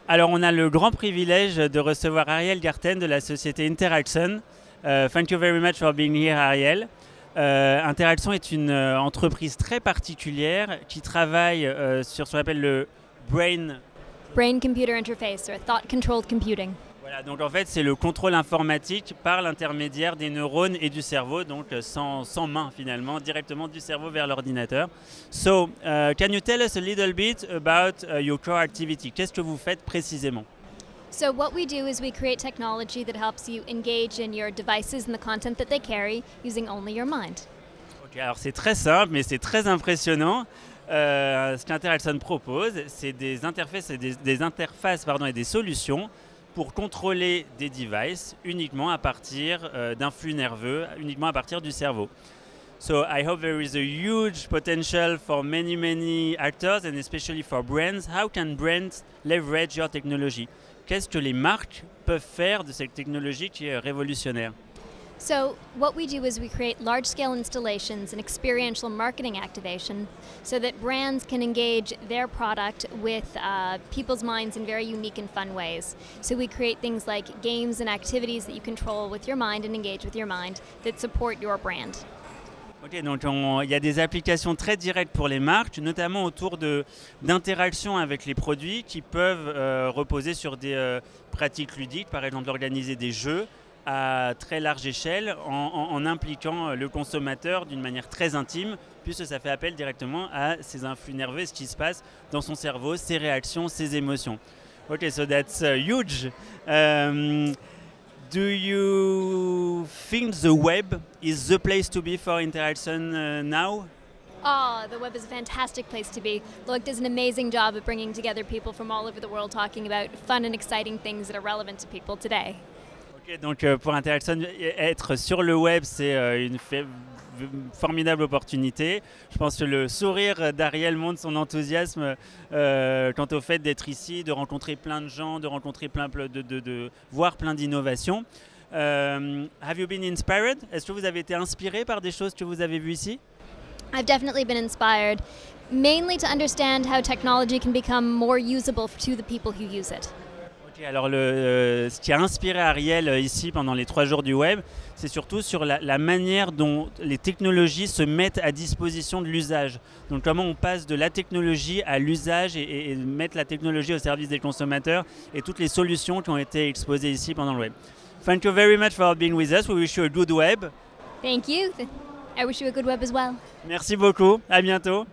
Alors on a le grand privilège de recevoir Ariel Garten de la société Interaction. Thank you very much for being here, Ariel. Interaction est une entreprise très particulière qui travaille sur ce qu'on appelle le Brain-computer interface, or thought-controlled computing. Voilà, donc en fait c'est le contrôle informatique par l'intermédiaire des neurones et du cerveau, donc sans main finalement, directement du cerveau vers l'ordinateur. So, can you tell us a little bit about your core activity? Qu'est-ce que vous faites précisément? So what we do is we create technology that helps you engage in your devices and the content that they carry using only your mind. Ok, alors c'est très simple, mais c'est très impressionnant. Ce qu'Interaction propose, c'est des interfaces et des solutions pour contrôler des devices uniquement à partir d'un flux nerveux, uniquement à partir du cerveau. So I hope there is a huge potential for many actors and especially for brands. How can brands leverage your technology? Qu'est-ce que les marques peuvent faire de cette technologie qui est révolutionnaire? So what we do is we create large-scale installations and experiential marketing activation so that brands can engage their product with people's minds in very unique and fun ways. So we create things like games and activities that you control with your mind and engage with your mind that support your brand. Ok, donc il y a des applications très directes pour les marques, notamment autour d'interactions avec les produits qui peuvent reposer sur des pratiques ludiques, par exemple d'organiser des jeux à très large échelle en impliquant le consommateur d'une manière très intime, puisque ça fait appel directement à ses influx nerveux, ce qui se passe dans son cerveau, ses réactions, ses émotions. Ok, so that's huge. Do you think the web is the place to be for Interaction now? Oh, the web is a fantastic place to be. Loic does an amazing job of bringing together people from all over the world talking about fun and exciting things that are relevant to people today. Ok, donc pour Interaction, être sur le web, c'est une formidable opportunité. Je pense que le sourire d'Ariel montre son enthousiasme quant au fait d'être ici, de rencontrer plein de gens, de rencontrer de voir plein d'innovations. Have you been inspired? Est-ce que vous avez été inspiré par des choses que vous avez vues ici? I've definitely been inspired, mainly to understand how technology can become more usable to the people who use it. Alors ce qui a inspiré Ariel ici pendant les 3 jours du web, c'est surtout sur la manière dont les technologies se mettent à disposition de l'usage. Donc comment on passe de la technologie à l'usage et mettre la technologie au service des consommateurs et toutes les solutions qui ont été exposées ici pendant le web. Thank you very much for being with us. We wish you a good web. Thank you. I wish you a good web as well. Merci beaucoup. À bientôt.